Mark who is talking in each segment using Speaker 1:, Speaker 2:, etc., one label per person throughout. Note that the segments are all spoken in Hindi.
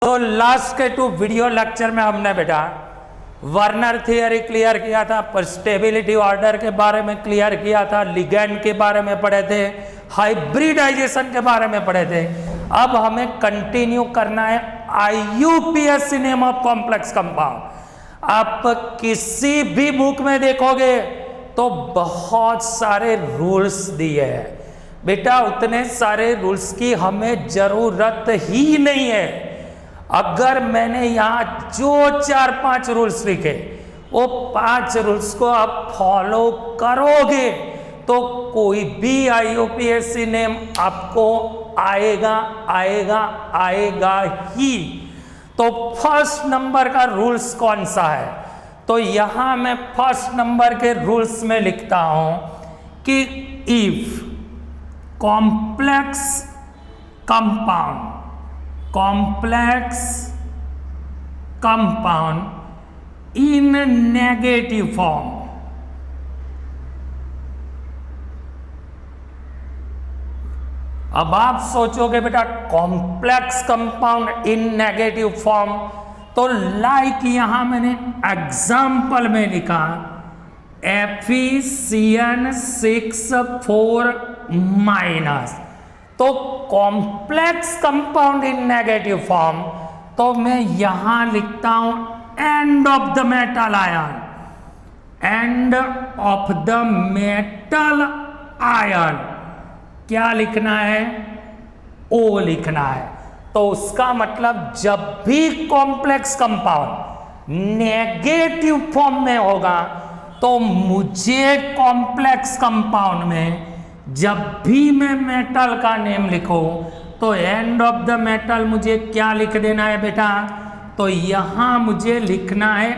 Speaker 1: तो लास्ट के 2 वीडियो लेक्चर में हमने बेटा वर्नर थियरी क्लियर किया था, पर स्टेबिलिटी ऑर्डर के बारे में क्लियर किया था, लिगेंड के बारे में पढ़े थे, हाइब्रिडाइजेशन के बारे में पढ़े थे। अब हमें कंटिन्यू करना है IUPAC name of complex compound. आप किसी भी बुक में देखोगे तो बहुत सारे रूल्स दिए हैं बेटा, उतने सारे रूल्स की हमें जरूरत ही नहीं है। अगर मैंने यहाँ जो 4-5 रूल्स लिखे वो 5 रूल्स को आप फॉलो करोगे तो कोई भी IUPAC नेम आपको आएगा आएगा आएगा ही। तो फर्स्ट नंबर का रूल्स कौन सा है? तो यहां मैं फर्स्ट नंबर के रूल्स में लिखता हूं कि if complex compound in negative form, अब आप सोचोगे बेटा कॉम्प्लेक्स कंपाउंड इन नेगेटिव फॉर्म, तो लाइक यहां मैंने एग्जाम्पल में लिखा FeCN6 4-, तो कॉम्प्लेक्स कंपाउंड इन नेगेटिव फॉर्म, तो मैं यहां लिखता हूं and of the metal ion, end of the metal ion क्या लिखना है? O लिखना है। तो उसका मतलब जब भी कॉम्प्लेक्स कंपाउंड नेगेटिव फॉर्म में होगा तो मुझे कॉम्प्लेक्स कंपाउंड में जब भी मैं मेटल का नेम लिखूं तो एंड ऑफ द मेटल मुझे क्या लिख देना है बेटा? तो यहां मुझे लिखना है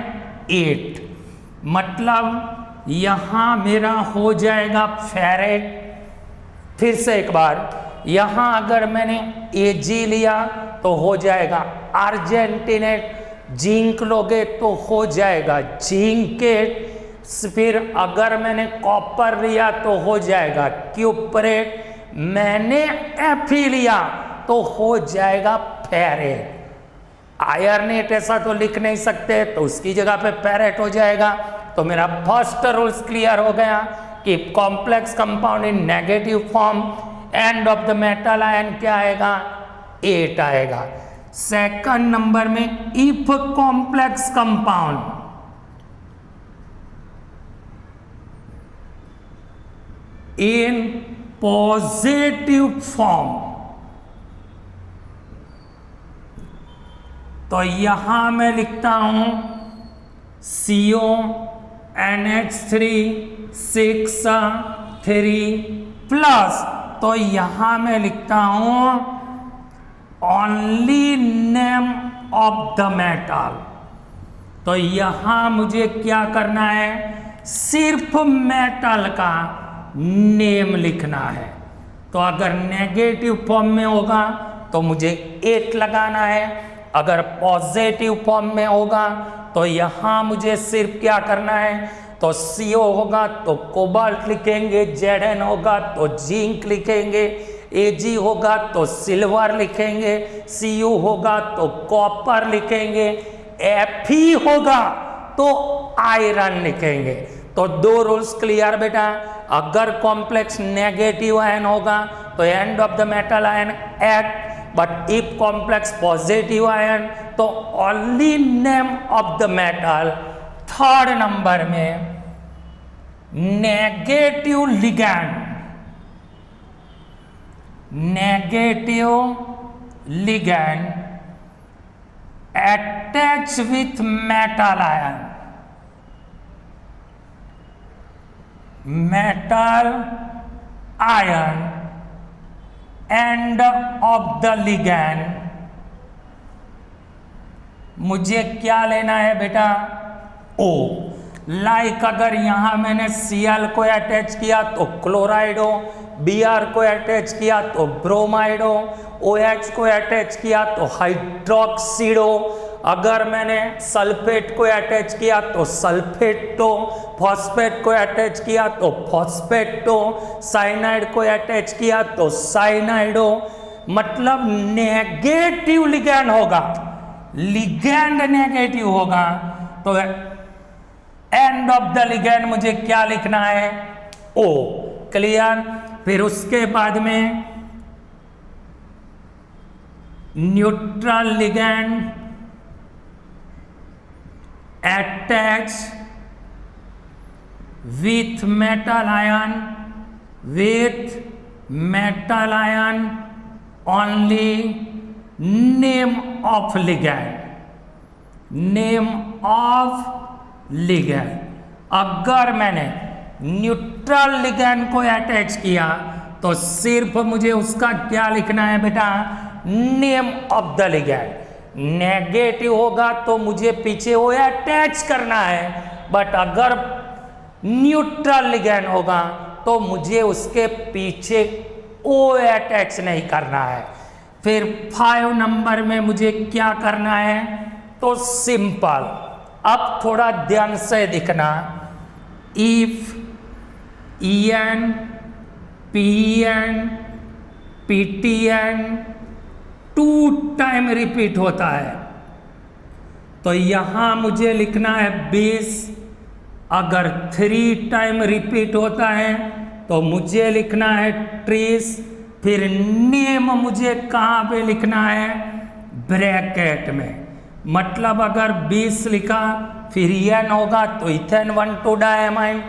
Speaker 1: 8, मतलब यहां मेरा हो जाएगा फेरेट। फिर से एक बार, यहां अगर मैंने Ag लिया तो हो जाएगा अर्जेंटिनेट, जिंक लोगे तो हो जाएगा जिंकेट, फिर अगर मैंने कॉपर लिया तो हो जाएगा क्यूपरेट, मैंने Fe लिया तो हो जाएगा फेरेट। आयरनेट ऐसा तो लिख नहीं सकते तो उसकी जगह पे फेरेट हो जाएगा। तो मेरा फर्स्ट रूल्स क्लियर हो गया कि complex compound in negative form and of the metal ion क्या आएगा? 8 आएगा। सेकंड नंबर में if complex compound in positive form, तो यहां मैं लिखता हूं CONH3 6 3+, तो यहां मैं लिखता हूं only name of the metal. तो यहां मुझे क्या करना है? सिर्फ मेटल का नेम लिखना है। तो अगर नेगेटिव फॉर्म में होगा तो मुझे 8 लगाना है, अगर पॉजिटिव फॉर्म में होगा तो यहां मुझे सिर्फ क्या करना है? तो CO होगा तो कोबाल्ट लिखेंगे, Zn होगा तो जिंक लिखेंगे, Ag होगा तो सिल्वर लिखेंगे, Cu होगा तो कॉपर लिखेंगे, Fe होगा तो आयरन लिखेंगे। तो 2 रूल्स क्लियर बेटा। अगर कॉम्प्लेक्स नेगेटिव आयन होगा तो end of the metal ion act, but if complex positive ion तो only name of the metal. Third number में negative ligand attach with metal ion, end of the ligand मुझे क्या लेना है बेटा? O। लाइक अगर यहां मैंने Cl को अटैच किया तो क्लोराइड हो, Br को अटैच किया तो ब्रोमाइड हो, OH को अटैच किया तो हाइड्रोक्सिड हो, अगर मैंने सल्फेट को अटैच किया तो सल्फेट हो, फॉस्फेट को अटैच किया तो फॉस्फेट हो, साइनाइड को अटैच किया तो साइनाइड हो। मतलब नेगेटिव लिगैंड होगा लिगैंड नेगेटिव होगा तो एंड ऑफ द लिगैंड मुझे क्या लिखना है, ओ। क्लियर। फिर उसके बाद में neutral ligand attach with metal ion, with metal ion only name of ligand, name of ligand. अगर मैंने न्यूट्रल लिगैंड को अटैच किया तो सिर्फ मुझे उसका क्या लिखना है बेटा, name of the ligand. Negative होगा तो मुझे पीछे वो अटैच करना है, बट अगर न्यूट्रल लिगैंड होगा तो मुझे उसके पीछे ओ अटैच नहीं करना है। फिर 5 नंबर में मुझे क्या करना है, तो सिंपल। अब थोड़ा ध्यान से दिखना, if EN PN PTN 2 time repeat होता है तो यहां मुझे लिखना है 20। अगर 3 टाइम रिपीट होता है तो मुझे लिखना है 30। फिर नेम मुझे कहां पे लिखना है, ब्रैकेट में। मतलब अगर 20 लिखा फिर EN होगा तो इथेन 1,2 डायमाइन,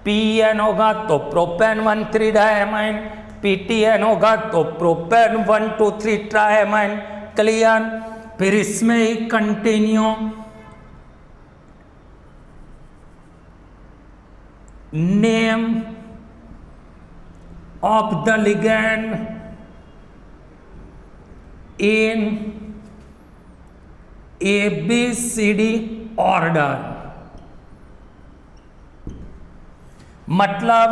Speaker 1: PN होगा तो प्रोपेन 1,3 डायमाइन, PTN होगा तो प्रोपेन 1,2,3 ट्रायमाइन। क्लियर। फिर इसमें ही continue, name of the ligand in ABCD order. मतलब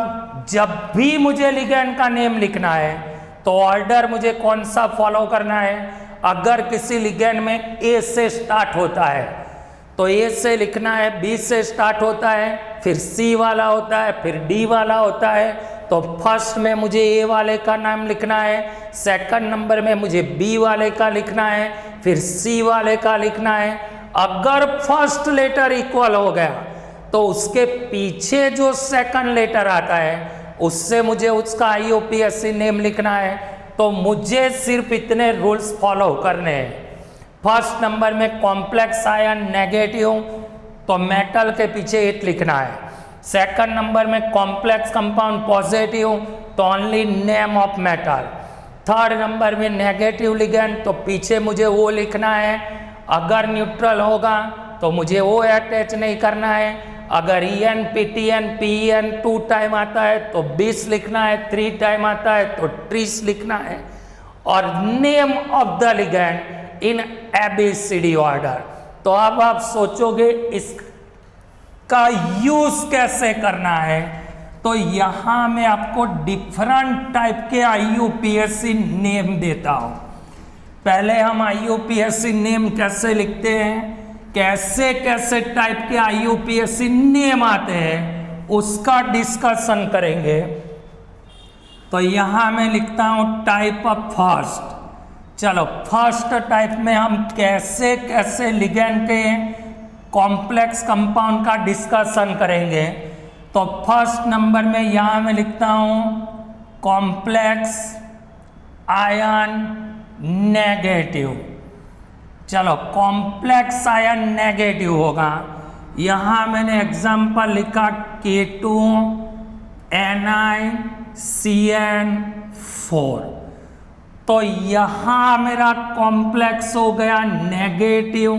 Speaker 1: जब भी मुझे लिगैंड का नेम लिखना है तो ऑर्डर मुझे कौन सा फॉलो करना है। अगर किसी लिगैंड में A से स्टार्ट होता है तो A से लिखना है, B से स्टार्ट होता है, फिर C वाला होता है, फिर D वाला होता है। तो फर्स्ट में मुझे A वाले का नाम लिखना है, सेकंड नंबर में मुझे B वाले का लिखना है, फिर C वाले का लिखना है। अगर फर्स्ट लेटर इक्वल हो गया तो उसके पीछे जो सेकंड लेटर आता है उससे मुझे उसका IUPAC नेम लिखना है। तो मुझे सिर्फ इतने रूल्स फॉलो करने हैं। फर्स्ट नंबर में कॉम्प्लेक्स आयन नेगेटिव तो मेटल के पीछे 8 लिखना है। सेकंड नंबर में कॉम्प्लेक्स कंपाउंड पॉजिटिव तो only name of metal. Third number में नेगेटिव लिगैंड तो पीछे मुझे वो लिखना है। अगर न्यूट्रल होगा तो मुझे वो अटैच नहीं करना है। अगर EN PTN PEN 2 टाइम आता है तो 20 लिखना है, 3 टाइम आता है तो 30 लिखना है। और name of the ligand in ABCD order. तो अब आप सोचोगे इसका यूज कैसे करना है, तो यहां मैं आपको डिफरेंट टाइप के IUPAC नेम देता हूं। पहले हम IUPAC नेम कैसे लिखते हैं, कैसे कैसे टाइप के IUPAC नेम आते हैं उसका डिस्कशन करेंगे। तो यहां मैं लिखता हूं टाइप ऑफ फर्स्ट। चलो फर्स्ट टाइप में हम कैसे कैसे लिगैंड के कॉम्प्लेक्स कंपाउंड का डिस्कशन करेंगे। तो फर्स्ट नंबर में यहां मैं लिखता हूं कॉम्प्लेक्स आयन नेगेटिव। चलो कॉम्प्लेक्स आयन नेगेटिव होगा। यहां मैंने एग्जांपल लिखा K2NiCN4। तो यहां मेरा कॉम्प्लेक्स हो गया नेगेटिव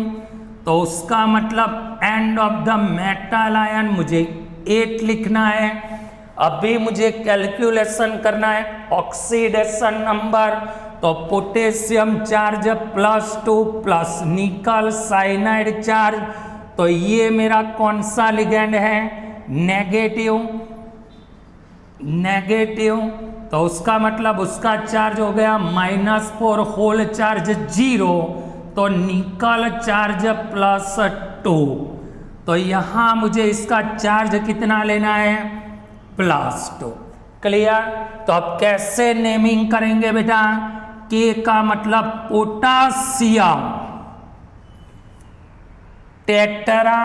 Speaker 1: तो उसका मतलब and of the metal ion मुझे 8 लिखना है। अभी मुझे कैलकुलेशन करना है ऑक्सीडेशन नंबर। तो पोटेशियम चार्ज +2 प्लस निकल साइनाइड चार्ज। तो ये मेरा कौन सा लिगैंड है, नेगेटिव। नेगेटिव तो उसका मतलब उसका चार्ज हो गया -4 होल चार्ज 0। तो निकल चार्ज +2। तो यहां मुझे इसका चार्ज कितना लेना है, +2। क्लियर। तो अब कैसे नेमिंग करेंगे बेटा, K का मतलब पोटासियम, टेट्रा,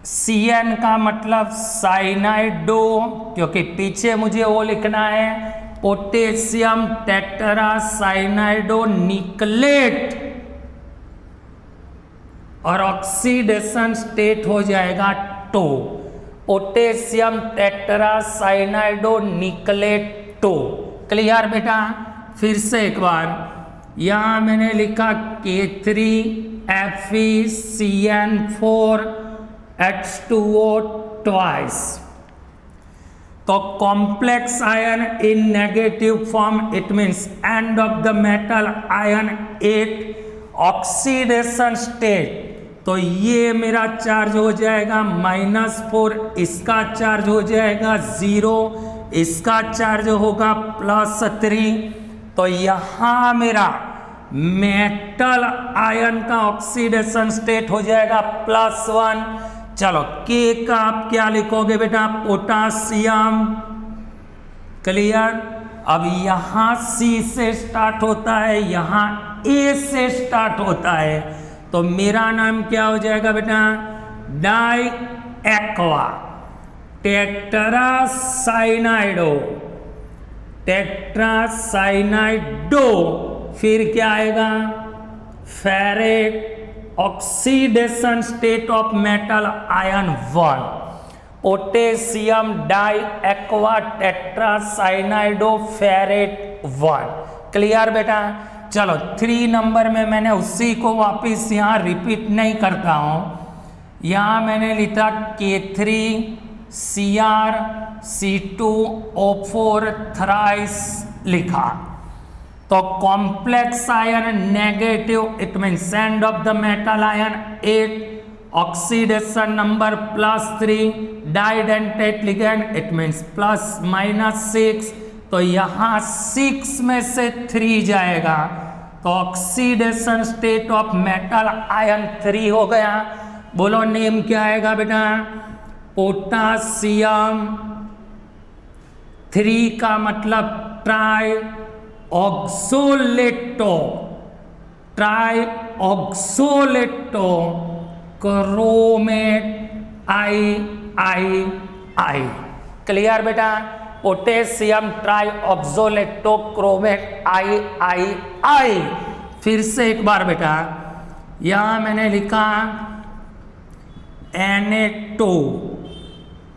Speaker 1: CN का मतलब साइनाइडो, क्योंकि पीछे मुझे वो लिखना है पोटेशियम टेट्रा साइनाइडो निकलेट, और ऑक्सीडेशन स्टेट हो जाएगा two, potassium tetra cyanido nickelate two. Clear बेटा? फिर से एक बार, यहां मैंने लिखा K3FeCN4H2O ट्वाइस। तो complex ion in negative form, it means and of the metal ion 8 oxidation state. तो ये मेरा चार्ज हो जाएगा -4, इसका चार्ज हो जाएगा 0, इसका चार्ज होगा +3। तो यहां मेरा मेटल आयन का ऑक्सीडेशन स्टेट हो जाएगा +1। चलो K का आप क्या लिखोगे बेटा? पोटासियम। क्लियर? अब यहां C से स्टार्ट होता है, यहां A से स्टार्ट होता है, तो मेरा नाम क्या हो जाएगा बेटा? Di aqua tetra cyanido, tetra cyanido. फिर क्या आएगा? Ferrate, oxidation state of metal ion 1, potassium di aqua tetra cyanido ferrate 1। Clear बेटा? चलो 3 नंबर में मैंने उसी को वापस यहाँ रिपीट नहीं करता हूँ, यहाँ मैंने लिखा K3Cr(C2O4) थ्राइस लिखा। तो complex ion negative, it means and of the metal ion 8, oxidation number +3, डाइडेंटेट ligand, it means ±6। तो यहाँ 6 में से 3 जाएगा, तो oxidation state of metal ion 3 हो गया। बोलो नेम क्या आएगा बेटा? पोटासियम। 3 का मतलब ट्राई ऑक्सोलेटो, ट्राई ऑक्सोलेटो क्रोमेट आई। क्लियर बेटा? पोटेशियम ट्राई ऑक्सोलेटो क्रोमेट आई। फिर से एक बार बेटा, यहां मैंने लिखा Na2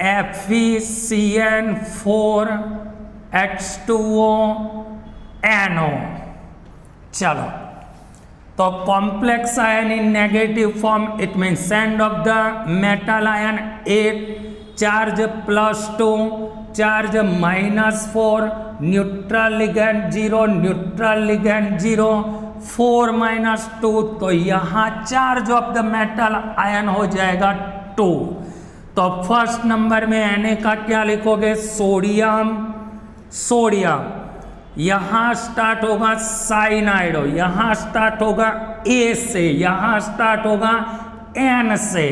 Speaker 1: FeCN4H2O NO। चलो, तो complex ion in negative form, it means and of the metal ion 8, charge +2, charge -4, neutral ligand 0, neutral ligand 0, 4 - 2। तो यहाँ charge of the metal ion हो जाएगा 2। तो फर्स्ट नंबर में Na का क्या लिखोगे? सोडियम। यहाँ स्टार्ट होगा साइनाइडो, यहाँ स्टार्ट होगा A से, यहाँ स्टार्ट होगा N से।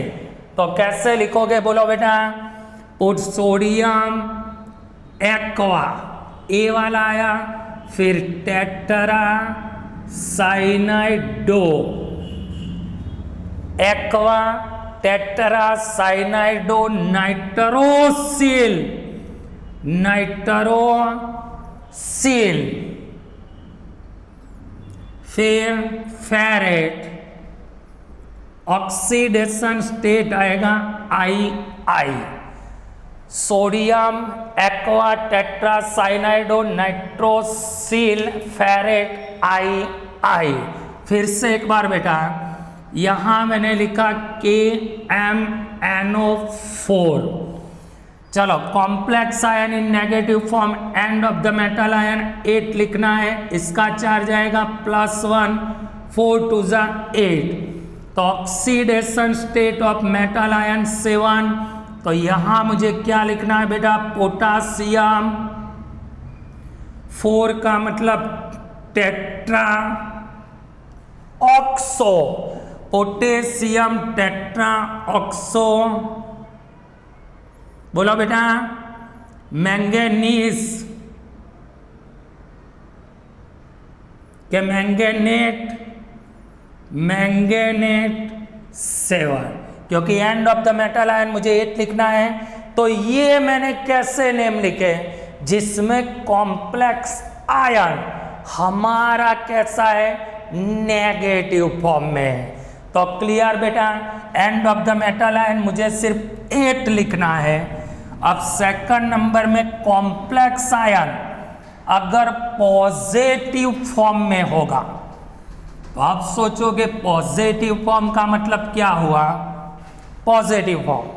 Speaker 1: तो कैसे लिखोगे बोलो बेटा? पुट सोडियम एक्वा, A वाला आया, फिर tetra cyanido, aqua tetra cyanido nitrosyl, फिर फेरेट, ऑक्सीडेशन स्टेट आएगा I. Sodium aqua tetra cyanido nitrosyl ferrate I. फिर से एक बार बेटा, यहां मैंने लिखा KMnO4। चलो, complex ion in negative form, and of the metal ion 8 लिखना है, इसका चार्ज आएगा +1, 4 × 8। तो oxidation state of metal ion 7। तो यहां मुझे क्या लिखना है बेटा? पोटासियम। 4 का मतलब tetra oxo, potassium tetra oxo. बोलो बेटा, मैंगनीज के मैंगनेट 7, क्योंकि and of the metal ion मुझे 8 लिखना है। तो ये मैंने कैसे नेम लिखे, जिसमें कॉम्प्लेक्स आयन हमारा कैसा है, नेगेटिव फॉर्म में है। तो क्लियर बेटा, and of the metal ion मुझे सिर्फ 8 लिखना है। अब सेकंड नंबर में कॉम्प्लेक्स आयन अगर पॉजिटिव फॉर्म में होगा, तो आप सोचोगे पॉजिटिव फॉर्म का मतलब क्या हुआ। पॉजिटिव फॉर्म,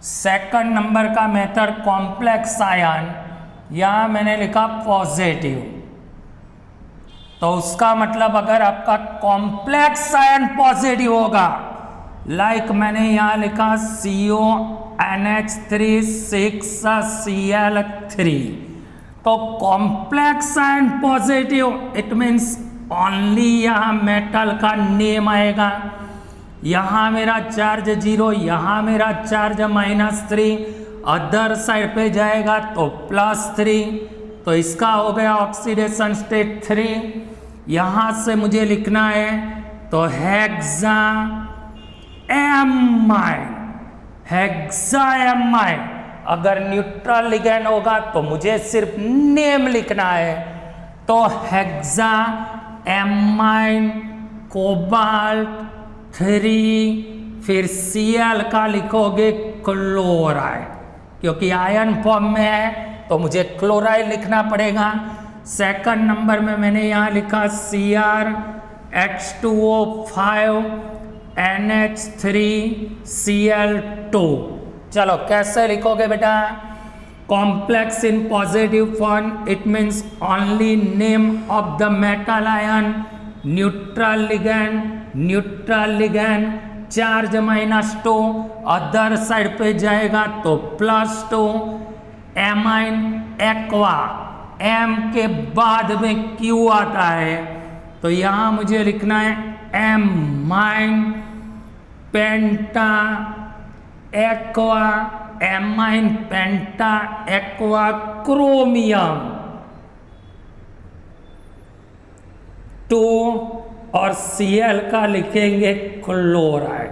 Speaker 1: सेकंड नंबर का मेथड कॉम्प्लेक्स आयन, यहां मैंने लिखा पॉजिटिव, तो उसका मतलब अगर आपका कॉम्प्लेक्स आयन पॉजिटिव होगा, लाइक मैंने यहां लिखा CONH3 6Cl3, तो complex ion positive, it means only यहां मेटल का नेम आएगा। यहां मेरा चार्ज 0, यहां मेरा चार्ज -3, अदर साइड पे जाएगा तो +3, तो इसका हो गया ऑक्सीडेशन स्टेट 3। यहां से मुझे लिखना है तो हेक्सा एमाइन, हेक्सा एमाइन। अगर न्यूट्रल लिगेंड होगा तो मुझे सिर्फ नेम लिखना है, तो हेक्सा एमाइन कोबाल्ट 3, फिर Cl का लिखोगे क्लोराइड, क्योंकि आयन फॉर्म में है तो मुझे क्लोराइड लिखना पड़ेगा। सेकंड नंबर में मैंने यहाँ लिखा CrH2O5 NH3Cl2। चलो कैसे लिखोगे बेटा, complex in positive form, it means only name of the metal ion, neutral ligand, neutral ligand, charge -2, other side पे जाएगा तो +2, एमाइन एक्वा, एम के बाद में Q आता है, तो यहां मुझे लिखना है एमाइन पेंटा एक्वा, एमाइन पेंटा एक्वा क्रोमियम 2, और Cl का लिखेंगे क्लोराइड,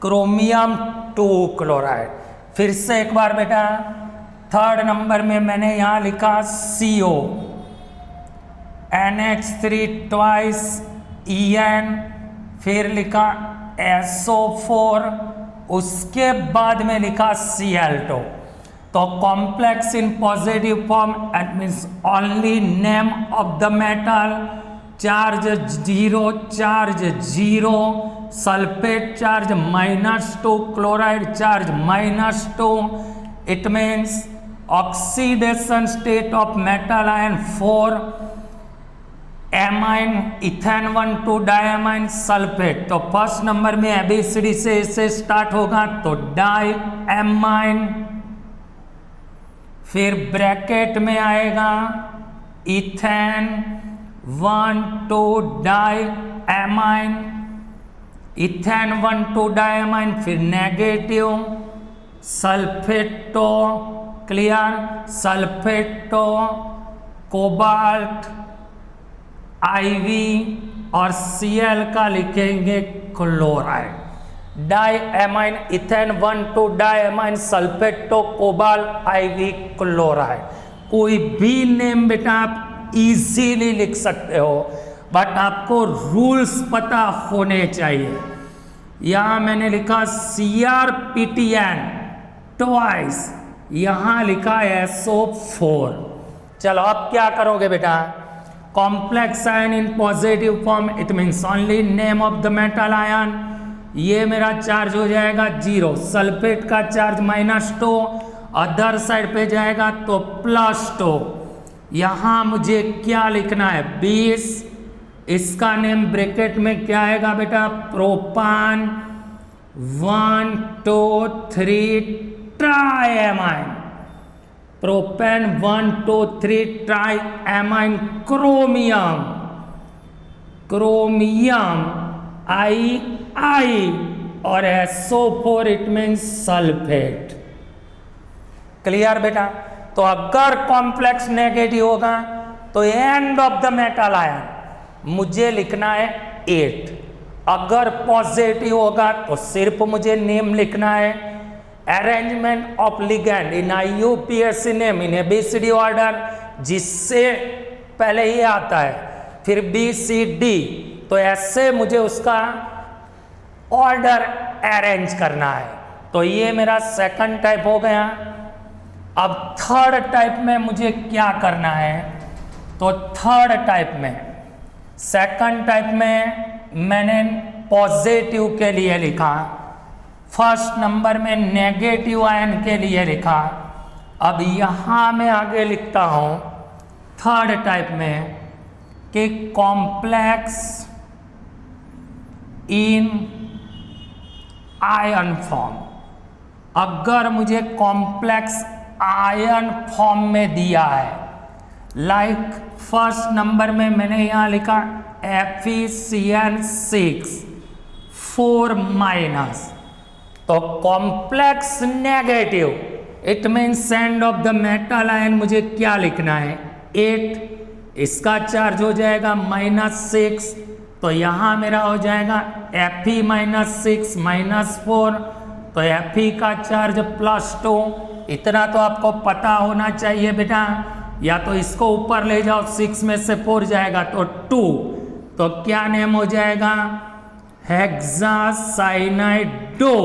Speaker 1: क्रोमियम 2 क्लोराइड। फिर से एक बार बेटा, थर्ड नंबर में मैंने यहाँ लिखा CO NH3 ट्वाइस En, फिर लिखा SO4, उसके बाद में लिखा Cl2। तो complex in positive form, it means only name of the metal, charge 0, charge 0, sulphate charge -2, chloride charge -2, it means oxidation state of metal ion 4, amine ethane 1 2 diamine sulphate. तो फर्स्ट नंबर में ABCD से स्टार्ट होगा, तो डाई एमाइन, फिर ब्रैकेट में आएगा ethane 1 2 di amine, ethane 1 2 diamine, फिर negative sulphato, clear, sulphato cobalt IV, और Cl का लिखेंगे chloride, di amine ethane 1 2 diamine sulphato cobalt IV chloride. कोई भी नेम बेटा आप इजीली लिख सकते हो, बट आपको रूल्स पता होने चाहिए। यहां मैंने लिखा CrPtN ट्वाइस, यहां लिखा SO4। चलो अब क्या करोगे बेटा, complex ion in positive form, it means only name of the metal ion, ये मेरा चार्ज हो जाएगा 0, सल्फेट का चार्ज -2, अदर साइड पे जाएगा तो +2। यहां मुझे क्या लिखना है 20, इसका नेम ब्रैकेट में क्या आएगा बेटा, प्रोपान 1 2 3 ट्राइएमाइन, प्रोपेन 1 2 3 ट्राइएमाइन क्रोमियम, क्रोमियम I और SO4, it means sulphate. Clear बेटा, तो अगर कॉम्प्लेक्स नेगेटिव होगा तो end of the metal ion मुझे लिखना है 8, अगर पॉजिटिव होगा तो सिर्फ मुझे नेम लिखना है। Arrangement of ligand in IUPAC name in ABCD order, जिससे पहले ही आता है, फिर BCD, तो ऐसे मुझे उसका ऑर्डर अरेंज करना है। तो ये मेरा सेकंड टाइप हो गया। अब थर्ड टाइप में मुझे क्या करना है, तो थर्ड टाइप में, सेकंड टाइप में मैंने पॉजिटिव के लिए लिखा, फर्स्ट नंबर में नेगेटिव आयन के लिए लिखा। अब यहाँ मैं आगे लिखता हूँ थर्ड टाइप में कि कॉम्प्लेक्स इन आयन फॉर्म। अगर मुझे कॉम्प्लेक्स आयन फॉर्म में दिया है, लाइक फर्स्ट नंबर में मैंने यहाँ लिखा FeCN6 4 माइनस, तो complex negative, it means and of the metal ion मुझे क्या लिखना है 8, इसका चार्ज हो जाएगा -6, तो यहाँ मेरा हो जाएगा Fe -6 -4, तो Fe का चार्ज +2। इतना तो आपको पता होना चाहिए बेटा, या तो इसको ऊपर ले जाओ, 6 में से 4 जाएगा तो 2, तो क्या नेम हो जाएगा hexacyanido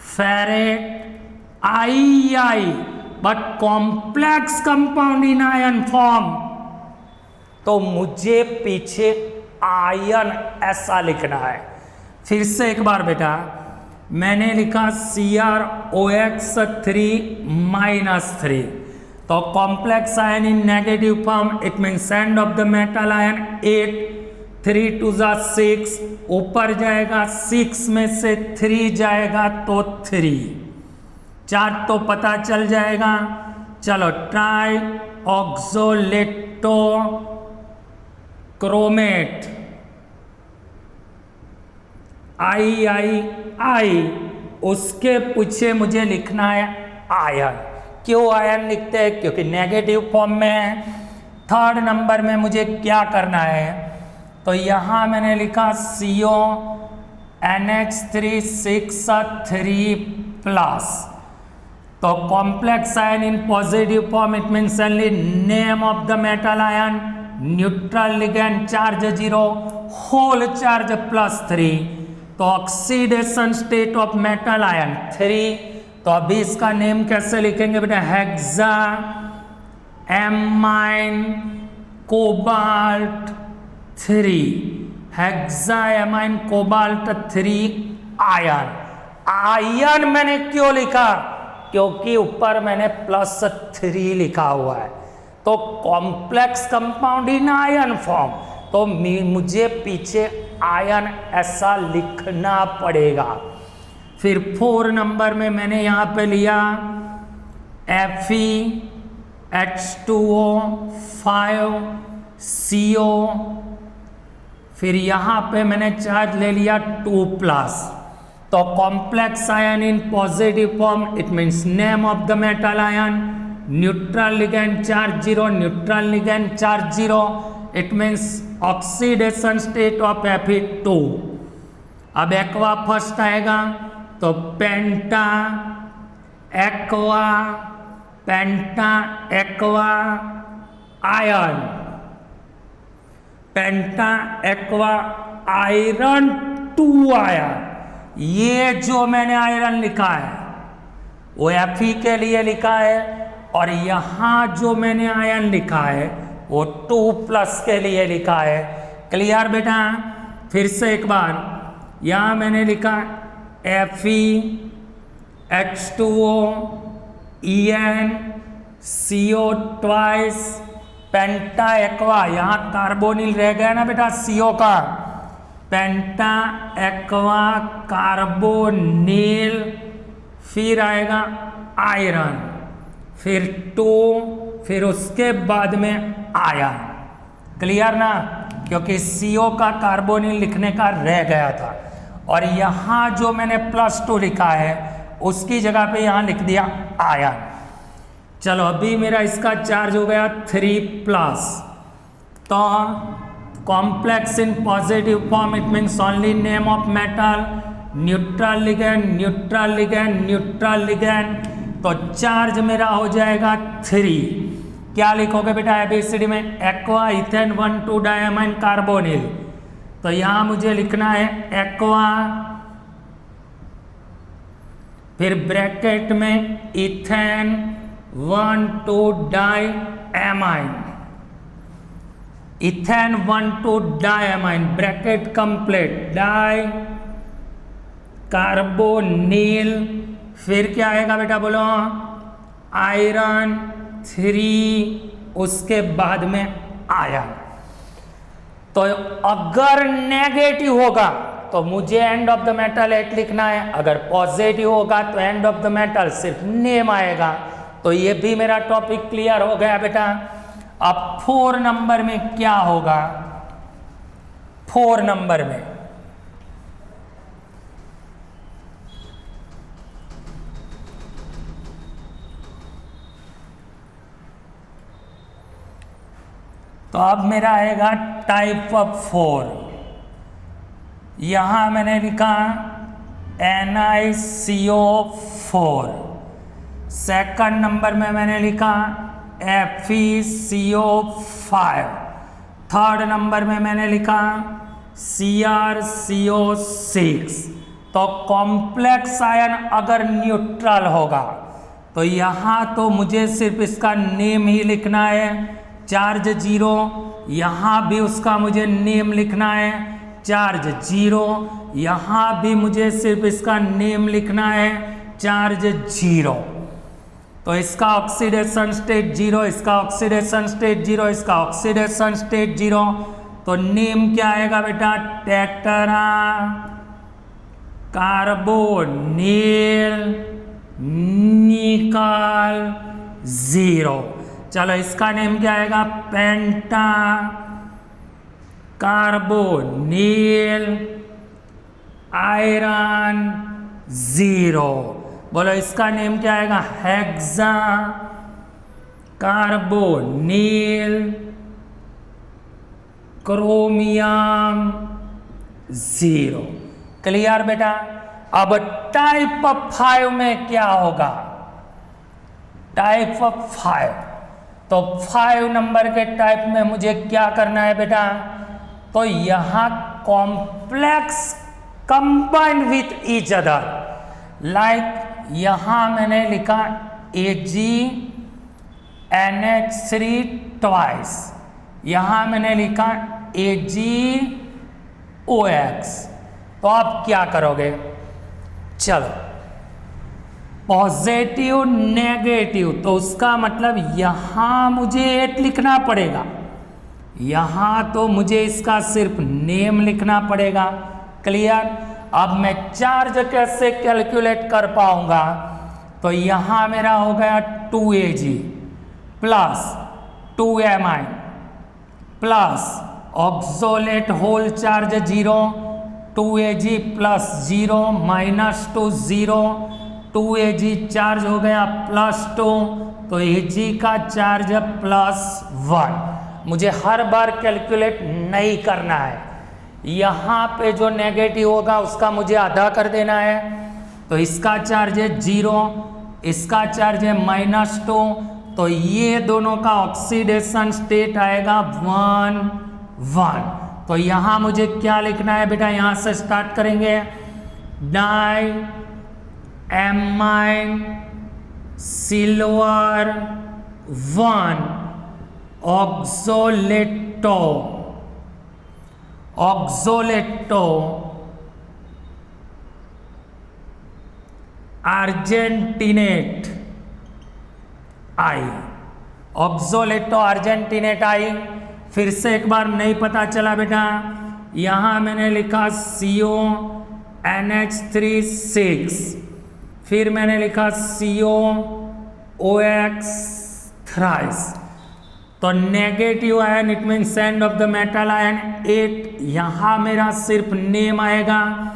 Speaker 1: ferrate II, but complex compound in ion form, तो मुझे पीछे आयन ऐसा लिखना है। फिर से एक बार बेटा, मैंने लिखा CrOX3-3, तो complex ion in negative form, it means and of the metal ion 8, 3 2 6, ऊपर जाएगा 6 में से 3 जाएगा तो 3, चार्ज तो पता चल जाएगा। चलो ट्राई ऑक्सोलेटो क्रोमेट III, उसके पीछे मुझे लिखना है आयन। क्यों आयन लिखते हैं, क्योंकि नेगेटिव फॉर्म में है। थर्ड नंबर में मुझे क्या करना है, तो यहाँ मैंने लिखा CONH3 6 3+, तो complex ion in positive form, it means only name of the metal ion, neutral ligand charge 0, whole charge +3, तो oxidation state of metal ion 3। तो अभी इसका नेम कैसे लिखेंगे बेटा, hexa amine cobalt 3, hexa amine cobalt 3 ion. Ion मैंने क्यों लिखा, क्योंकि ऊपर मैंने +3 लिखा हुआ है, तो complex compound in ion form, तो मुझे पीछे आयन ऐसा लिखना पड़ेगा। फिर 4 नंबर में मैंने यहाँ पे लिया FeH2O 5 CO, फिर यहाँ पे मैंने चार्ज ले लिया 2+, तो complex ion in positive form, it means name of the metal ion, neutral ligand charge 0, neutral ligand charge 0, it means oxidation state of Fe2। अब एक्वा फर्स्ट आएगा, तो पेंटा एक्वा आयन, पेंटा एक्वा आयरन 2 आयन। ये जो मैंने आयरन लिखा है वो Fe के लिए लिखा है, और यहाँ जो मैंने आयन लिखा है वो 2+ के लिए लिखा है। क्लियर बेटा। फिर से एक बार, यहाँ मैंने लिखा FeH2O EN CO ट्वाइस पेंटा एक्वा, यहाँ कार्बोनिल रह गया ना बेटा CO का, पेंटा एक्वा कार्बोनिल, फिर आएगा आयरन, फिर 2, फिर उसके बाद में आयन। क्लियर ना, क्योंकि CO का कार्बोनिल लिखने का रह गया था, और यहाँ जो मैंने +2 लिखा है उसकी जगह पे यहाँ लिख दिया आयन। चलो अभी मेरा इसका चार्ज हो गया 3+, तो complex in positive form it means only name of metal, neutral ligand, neutral ligand, neutral ligand, तो चार्ज मेरा हो जाएगा 3। क्या लिखोगे बेटा एबीसीडी में? Aqua, ethane, 1,2 diamine carbonyl. तो यहां मुझे लिखना है एक्वा, फिर ब्रैकेट में ethane 1,2 diamine, ethane 1,2 diamine, bracket complete, di carbonyl, फिर क्या आएगा बेटा बोलो? आयरन 3, उसके बाद में आयरन। तो अगर नेगेटिव होगा तो मुझे एंड ऑफ द मेटल 8 लिखना है, अगर पॉजिटिव होगा तो एंड ऑफ द मेटल सिर्फ नेम आएगा। तो ये भी मेरा टॉपिक क्लियर हो गया बेटा। अब 4 नंबर में क्या होगा? 4 नंबर में तो अब मेरा आएगा टाइप ऑफ 4। यहां मैंने लिखा NiCO4, सेकंड नंबर में मैंने लिखा FeCO5, थर्ड नंबर में मैंने लिखा CrCO6। तो कॉम्प्लेक्स आयन अगर न्यूट्रल होगा तो यहाँ तो मुझे सिर्फ इसका नेम ही लिखना है, चार्ज 0। यहाँ भी उसका मुझे नेम लिखना है, चार्ज 0। यहाँ भी मुझे सिर्फ इसका नेम लिखना है, चार्ज 0। तो इसका ऑक्सीडेशन स्टेट 0, इसका ऑक्सीडेशन स्टेट 0, इसका ऑक्सीडेशन स्टेट 0। तो नेम क्या आएगा बेटा? टेट्रा कार्बोनिल निकल 0। चलो इसका नेम क्या आएगा? पेंटा कार्बोनिल आयरन 0। बोलो इसका नेम क्या आएगा? Hexa carbonyl chromium 0। क्लियर बेटा? अब टाइप ऑफ 5 में क्या होगा? टाइप ऑफ 5, तो 5 नंबर के टाइप में मुझे क्या करना है बेटा? तो यहां complex combined with each other, like यहां मैंने लिखा AgNH3 ट्वाइस, यहां मैंने लिखा AgOX। तो आप क्या करोगे? चलो पॉजिटिव नेगेटिव, तो उसका मतलब यहां मुझे 8 लिखना पड़ेगा, यहां तो मुझे इसका सिर्फ नेम लिखना पड़ेगा। क्लियर? अब मैं चार्ज कैसे कैलकुलेट कर पाऊंगा? तो यहां मेरा हो गया 2Ag plus 2Mi plus oxalate whole charge 0, 2Ag plus 0 minus 2 0, 2Ag charge हो गया प्लस 2, तो Ag का चार्ज प्लस 1। मुझे हर बार कैलकुलेट नहीं करना है, यहाँ पे जो नेगेटिव होगा उसका मुझे आधा कर देना है। तो इसका चार्ज है 0, इसका चार्ज है -2, तो ये दोनों का ऑक्सीडेशन स्टेट आएगा 1 1। तो यहाँ मुझे क्या लिखना है बेटा? यहाँ से स्टार्ट करेंगे, डाई एमाइन सिल्वर 1 ऑक्सोलेटो, ऑक्सोलेटो अर्जेंटिनेट आई, ऑक्सोलेटो अर्जेंटिनेट आई। फिर से एक बार नहीं पता चला बेटा, यहाँ मैंने लिखा CONH3 फिर मैंने लिखा COOX थ्राइस। तो negative ion it means and of the metal ion 8, यहाँ मेरा सिर्फ नेम आएगा,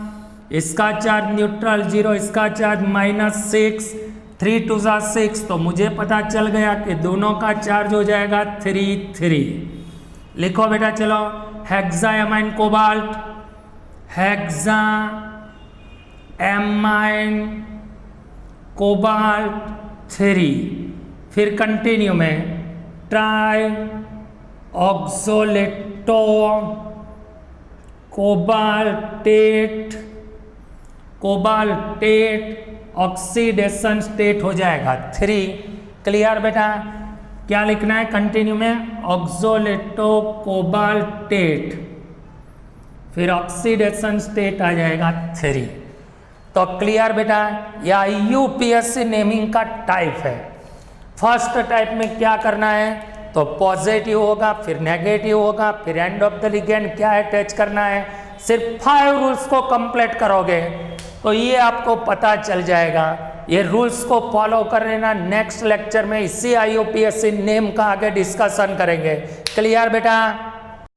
Speaker 1: इसका चार्ज न्यूट्रल 0, इसका चार्ज -6, 3 2 6। तो मुझे पता चल गया कि दोनों का चार्ज हो जाएगा 3 3। लिखो बेटा, चलो हेक्सामाइन कोबाल्ट, हेक्सामाइन कोबाल्ट 3। फिर कंटिन्यू में ट्राई ऑक्सोलेटो कोबाल्टेट ऑक्सीडेशन स्टेट हो जाएगा 3। क्लियर बेटा? क्या लिखना है कंटिन्यू में? ऑक्सोलेटो कोबाल्टेट, फिर ऑक्सीडेशन स्टेट आ जाएगा 3। तो क्लियर बेटा? या यूपीएससी नेमिंग का टाइप है। फर्स्ट टाइप में क्या करना है? तो पॉजिटिव होगा, फिर नेगेटिव होगा, फिर एंड ऑफ द लिगेंड क्या अटैच करना है। सिर्फ 5 रूल्स को कंप्लीट करोगे तो ये आपको पता चल जाएगा। ये रूल्स को फॉलो कर लेना। नेक्स्ट लेक्चर में इसी IUPAC नेम का आगे डिस्कशन करेंगे। क्लियर बेटा?